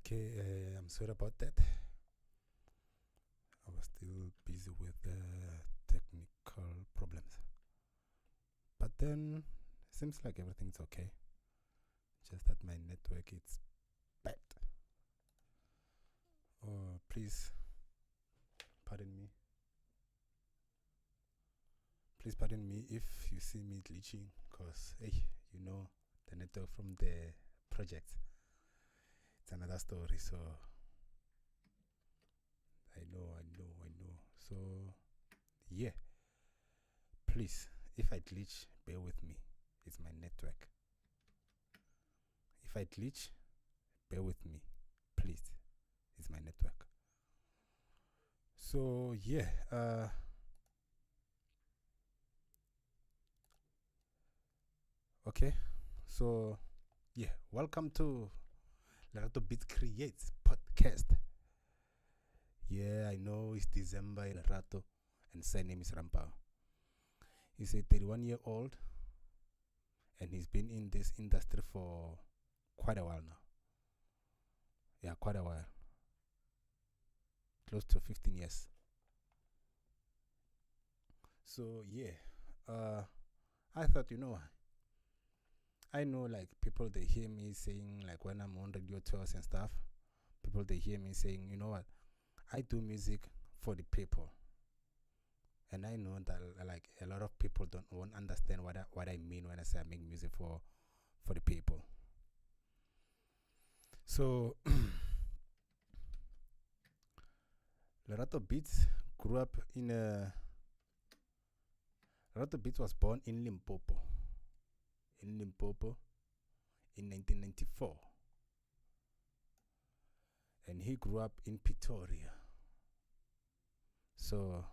Okay, I'm sorry about that. I was still busy with technical problems. But then, seems like everything's okay. Just that my network is bad. Oh, please pardon me. Please pardon me if you see me glitching, because, hey, you know, the network from the project. It's another story, so I know. So, yeah. Please, if I glitch, bear with me. It's my network. If I glitch, bear with me. Please. It's my network. So, yeah. Okay. So, yeah. Welcome to LeratoBeats Creates podcast. Yeah, I know it's December, Lerato, and his name is Rampao. He's a 31-year-old, and he's been in this industry for quite a while now. Yeah, quite a while. Close to 15 years. So, yeah. I thought, I know, like, people, they hear me saying, like, when I'm on radio tours and stuff, people, they hear me saying, you know what, I do music for the people. And I know that, like, a lot of people won't understand what I mean when I say I make music for the people. So, LeratoBeats grew up in LeratoBeats was born in Limpopo. In 1994. And he grew up in Pretoria. So,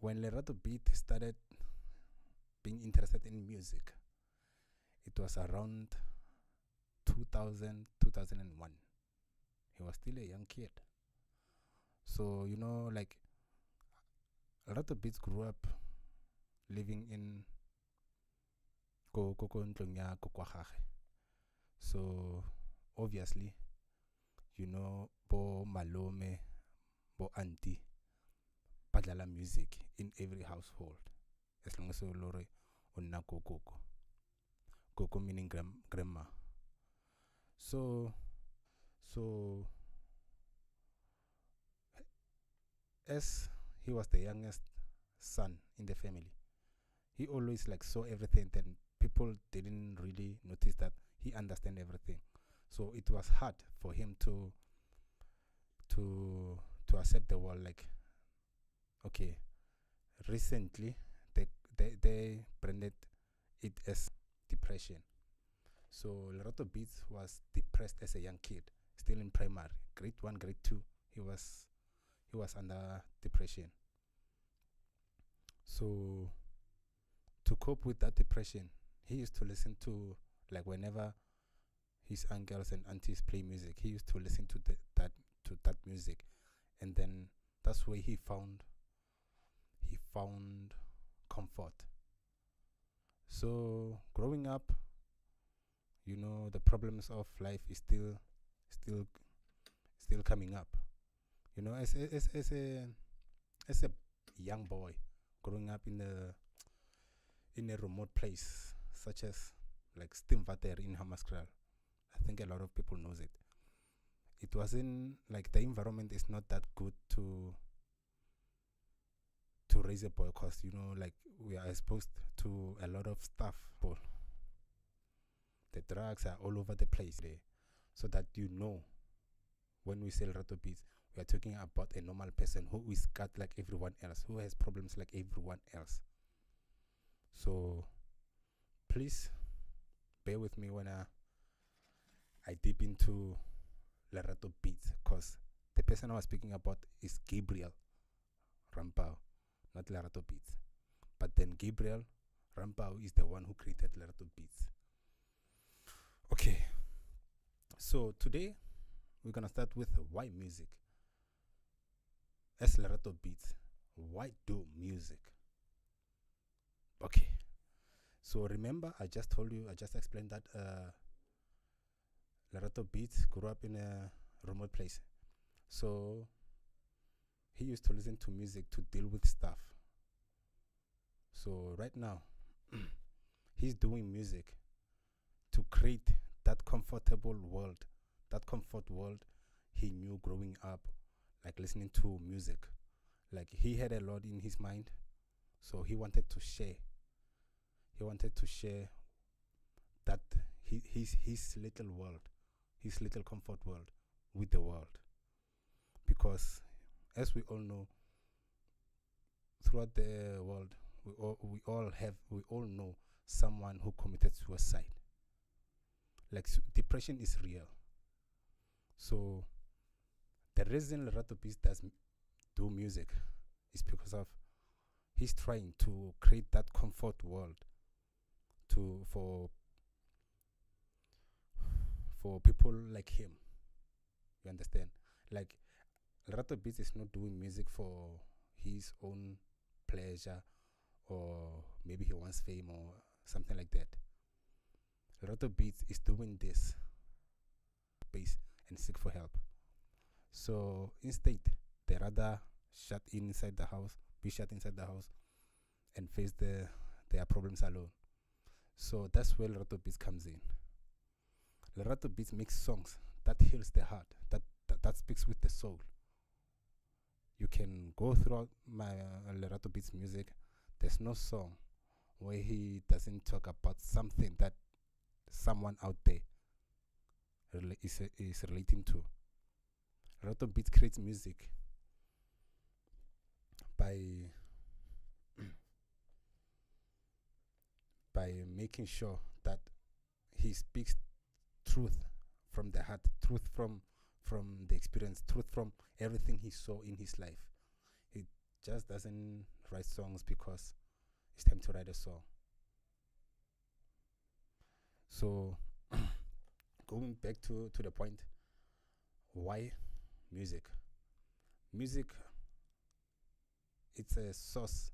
when LeratoBeats started being interested in music, it was around 2001. He was still a young kid. So, like, LeratoBeats grew up living in ntlong ya koko gage. So, obviously, bo malome, bo auntie, badlala music in every household. As long as you lore onna koko. Koko meaning grandma. So as he was the youngest son in the family, he always like saw everything. Then people didn't really notice that he understand everything. So it was hard for him to accept the world. Like, okay, recently they branded it as depression. So LeratoBeats was depressed as a young kid, still in primary, grade 1, grade 2. He was under depression. So to cope with that depression, he used to listen to, like, whenever his uncles and aunties play music, he used to listen to that music, and then that's where he found comfort. So growing up, the problems of life is still coming up. As a young boy growing up in a remote place such as like Stimvater in Hammaskral, I think a lot of people knows it. It wasn't like the environment is not that good to raise a boy, because like we are exposed to a lot of stuff. The drugs are all over the place there, so that when we say LeratoBeats, we are talking about a normal person who is cut like everyone else, who has problems like everyone else. So please bear with me when I dip into LeratoBeats, because the person I was speaking about is Gabriel Rampao, not LeratoBeats. But then Gabriel Rampao is the one who created LeratoBeats. Okay, so today we're gonna start with why music. As LeratoBeats, why do music? Okay, So remember, I just told you, I just explained that LeratoBeats grew up in a remote place. So he used to listen to music to deal with stuff. So right now, he's doing music to create that comfortable world, that comfort world he knew growing up, like listening to music. Like he had a lot in his mind, so he wanted to share. He wanted to share that his little world, his little comfort world with the world. Because as we all know, throughout the world, we all know someone who committed suicide. Like depression is real. So the reason LeratoBeats does do music is because of he's trying to create that comfort world to for people like him. You understand? Like LeratoBeats is not doing music for his own pleasure, or maybe he wants fame or something like that. LeratoBeats is doing this base and seek for help. So instead, they rather be shut inside the house, and face their problems alone. So that's where LeratoBeats comes in. LeratoBeats makes songs that heals the heart, that speaks with the soul. You can go throughout my LeratoBeats music. There's no song where he doesn't talk about something that someone out there is relating to. LeratoBeats creates music by making sure that he speaks truth from the heart, truth from the experience, truth from everything he saw in his life. He just doesn't write songs because it's time to write a song. So going back to the point, why music? Music, it's a source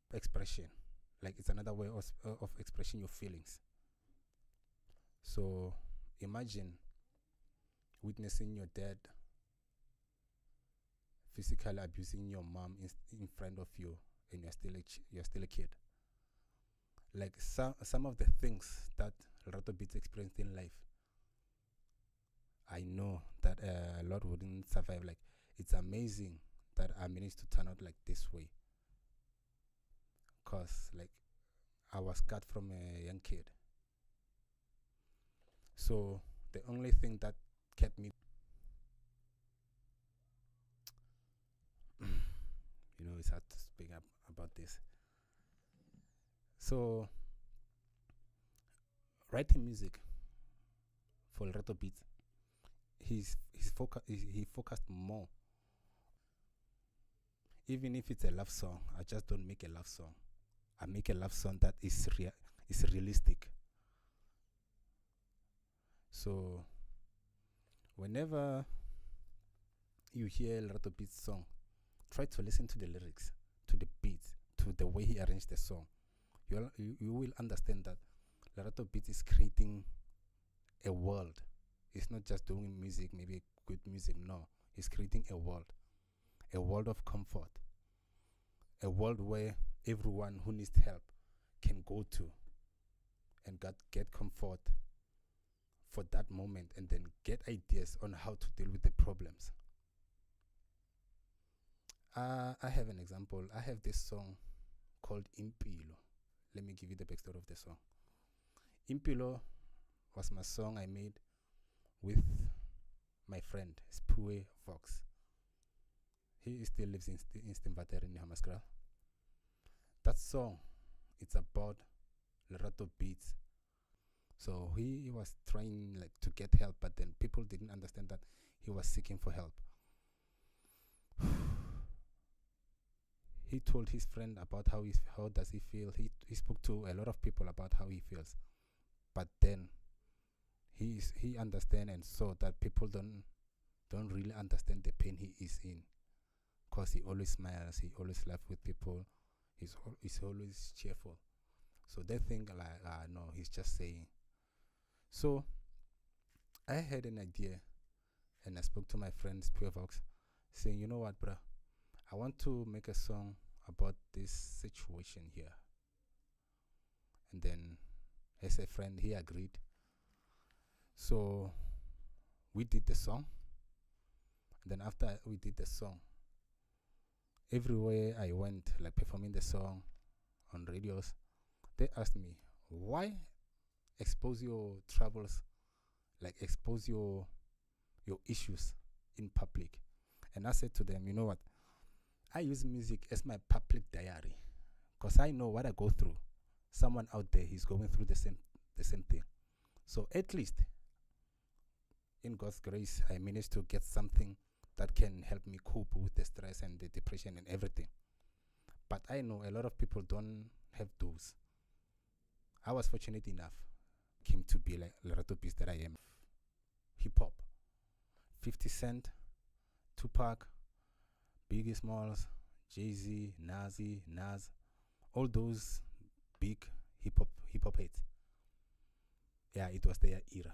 of expression. Like it's another way of expressing your feelings. So imagine witnessing your dad physically abusing your mom in front of you, and you're still a kid. Like some of the things that LeratoBeats experienced in life, I know that a lot wouldn't survive. Like it's amazing that I managed to turn out like this way, cause like I was cut from a young kid. So the only thing that kept me, it's hard to speak up about this. So writing music for LeratoBeats, he focused more. Even if it's a love song, I just don't make a love song. I make a love song that is realistic. So whenever you hear LeratoBeats song, try to listen to the lyrics, to the beats, to the way he arranged the song. You will understand that LeratoBeats is creating a world. It's not just doing music, maybe good music. No, he's creating a world of comfort, a world where everyone who needs help can go to and get comfort for that moment, and then get ideas on how to deal with the problems. I have an example. I have this song called Impilo. Let me give you the backstory of the song. Impilo was my song I made with my friend Spue Vox. He still lives in Stimvater in Hammaskral. That song, it's about LeratoBeats. So he was trying like to get help, but then people didn't understand that he was seeking for help. He told his friend about how does he feel. He spoke to a lot of people about how he feels, but then he understand and saw that people don't really understand the pain he is in, cause he always smiles, he always laughs with people, he's always cheerful. So they think like, no, he's just saying. So I had an idea, and I spoke to my friend Spearvox, saying, you know what, bro, I want to make a song about this situation here. And then, as a friend, he agreed. So we did the song. And then after we did the song, everywhere I went, like performing the song on radios, they asked me, why expose your troubles, like expose your issues in public? And I said to them, you know what, I use music as my public diary, because I know what I go through. Someone out there is going through the same thing. So at least in God's grace, I managed to get something that can help me cope with the stress and the depression and everything. But I know a lot of people don't have those. I was fortunate enough, came to be like LeratoBeats that I am. Hip hop, 50 Cent, Tupac, Biggie Smalls, Jay-Z, Nas, all those big hip hop heads. Yeah, it was their era.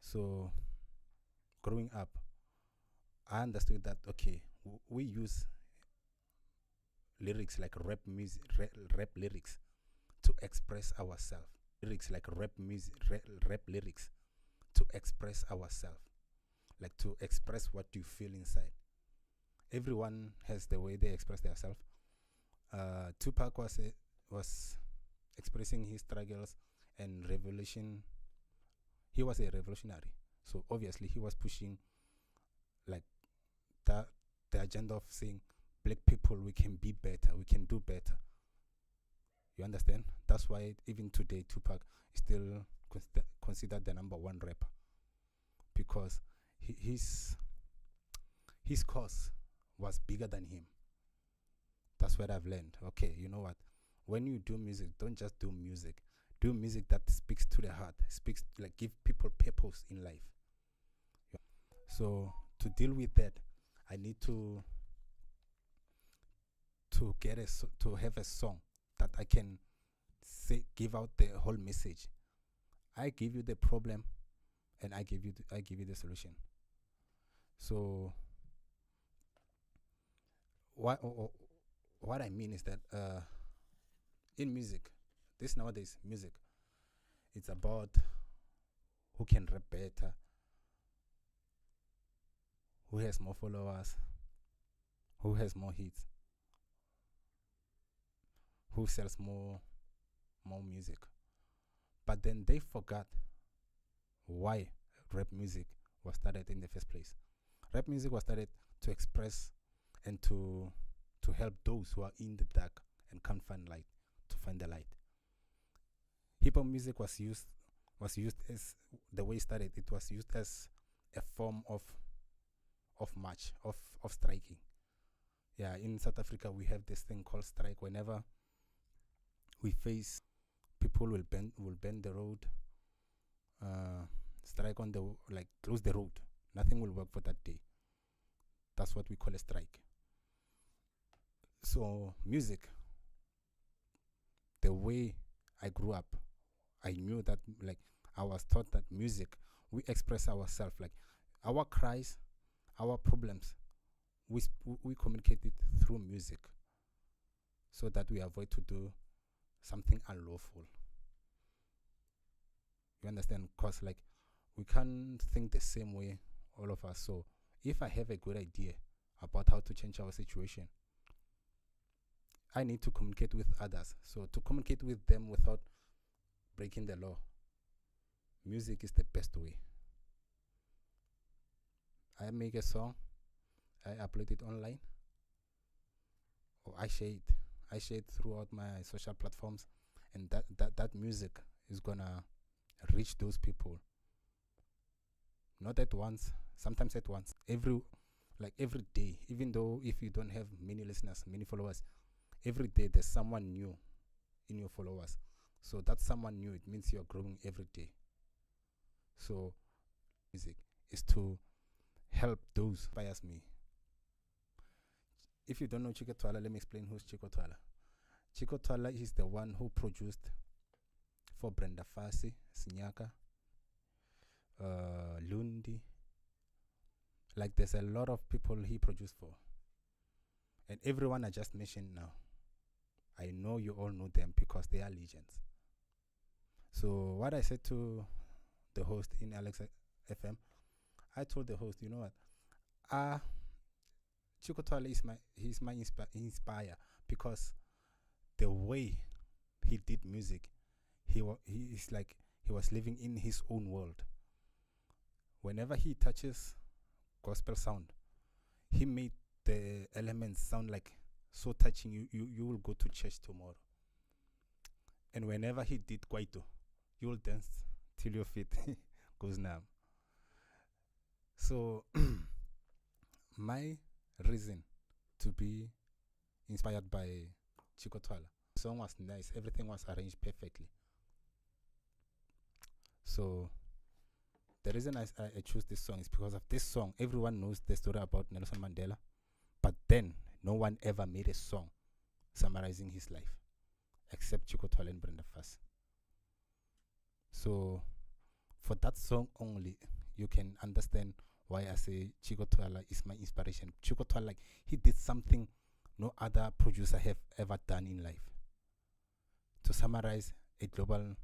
So growing up, I understood that okay, we use lyrics like rap music, rap lyrics to express ourselves. Lyrics like rap music, rap lyrics to express ourselves, like to express what you feel inside. Everyone has the way they express themselves. Tupac was expressing his struggles and revolution. He was a revolutionary, so obviously he was pushing like the agenda of saying black people, we can be better, we can do better. You understand? That's why even today Tupac is still considered the #1 rapper, because his cause was bigger than him. That's what I've learned. Okay, you know what? When you do music, don't just do music. Do music that speaks to the heart, speaks like give people purpose in life. So to deal with that, I need to get to have a song that I can say, give out the whole message. I give you the problem, and I give you the solution. So what I mean is that in music, this nowadays music, it's about who can rap better, who has more followers, who has more hits, who sells more music. But then they forgot why rap music was started in the first place. Rap music was started to express and to help those who are in the dark and can't find light to find the light. Hip hop music was used as the way it started. It was used as a form of march, of striking. Yeah, in South Africa we have this thing called strike. Whenever we face, people will bend the road, strike on the, like close the road. Nothing will work for that day. That's what we call a strike. So music, the way I grew up, I knew that, like I was taught that music, we express ourselves, like our cries, our problems, we communicate it through music, so that we avoid to do something unlawful. You understand? Because like we can't think the same way, all of us. So if I have a good idea about how to change our situation, I need to communicate with others. So to communicate with them without breaking the law, music is the best way. I make a song, I upload it online, or I share it. I share it throughout my social platforms, and that music is gonna reach those people. Not at once, sometimes at once. Every day, even though if you don't have many listeners, many followers, every day there's someone new in your followers. So that's someone new, it means you're growing every day. So music is to help those inspires me. If you don't know Chikotwala, let me explain who's Chikotwala. Chico Twala is the one who produced for Brenda Fassie, Sinyaka, Lundi. Like there's a lot of people he produced for. And everyone I just mentioned now, I know you all know them because they are legends. So what I said to the host in Alexa FM, I told the host, you know what? Chico Twala is my inspire because the way he did music, he is like he was living in his own world. Whenever he touches gospel sound, he made the elements sound like so touching. You will go to church tomorrow. And whenever he did Kwaito, you will dance till your feet goes numb. So my reason to be inspired by Chico Twala, the song was nice, everything was arranged perfectly. So the reason I choose this song is because of this song. Everyone knows the story about Nelson Mandela, but then no one ever made a song summarizing his life except Chico Twala and Brenda Fassie. So for that song only, you can understand why I say Chico Twala is my inspiration. Chico Twala, like, he did something no other producer have ever done in life. To summarize a global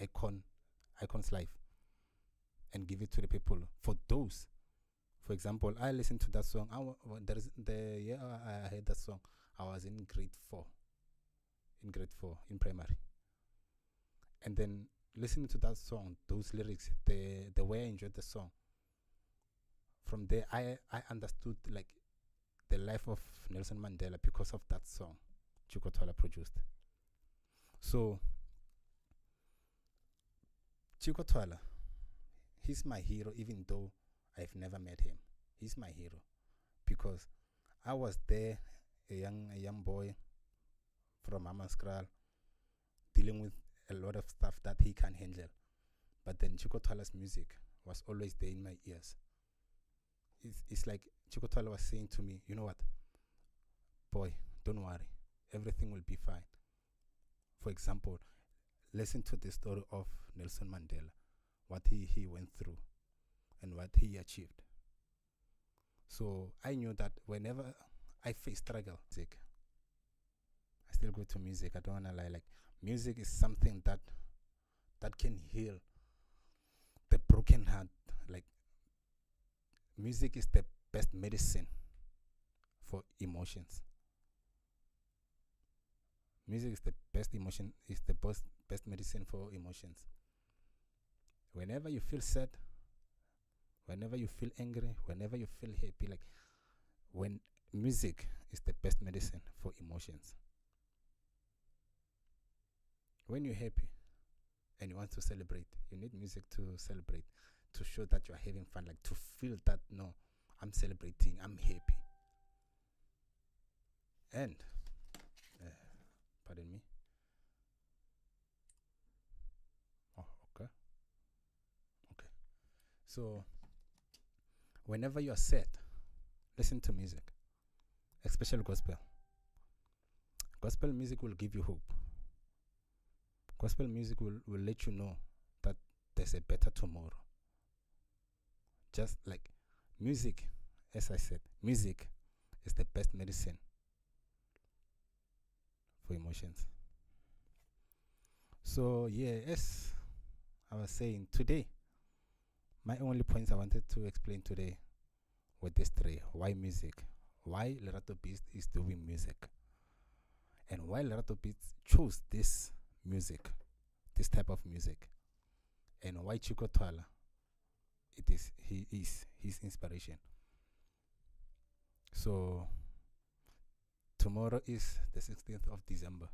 icon's life and give it to the people. For those, for example, I listened to that song. The year I heard that song, I was in grade 4 in primary. And then listening to that song, those lyrics, the way I enjoyed the song, from there I understood like the life of Nelson Mandela because of that song Chico Twala produced. So Chico Twala, he's my hero, even though I've never met him. He's my hero because I was there, a young boy from Amaskral, dealing with a lot of stuff that he can't handle. But then Chico Twala's music was always there in my ears. It's like Chico Twala was saying to me, you know what, boy, don't worry, everything will be fine. For example, listen to the story of Nelson Mandela, what he went through and what he achieved. So I knew that whenever I face struggle, music, I still go to music. I don't want to lie. Like, music is something that can heal the broken heart. Like, music is the best medicine for emotions. Music is the best emotion, is the best medicine for emotions. Whenever you feel sad, whenever you feel angry, whenever you feel happy, like, when music is the best medicine for emotions. When you're happy and you want to celebrate, you need music to celebrate, to show that you are having fun, like to feel that, no, I'm celebrating, I'm happy. And pardon me. Oh, okay. So whenever you are sad, listen to music, especially gospel. Gospel music will give you hope. Gospel music will let you know that there's a better tomorrow. Just like music, as I said, music is the best medicine for emotions. So yeah, as I was saying, today, my only points I wanted to explain today were these three. Why music? Why LeratoBeats is doing music? And why LeratoBeats chose this music, this type of music? And why Chico Twala? He is his inspiration. So tomorrow is the 16th of December.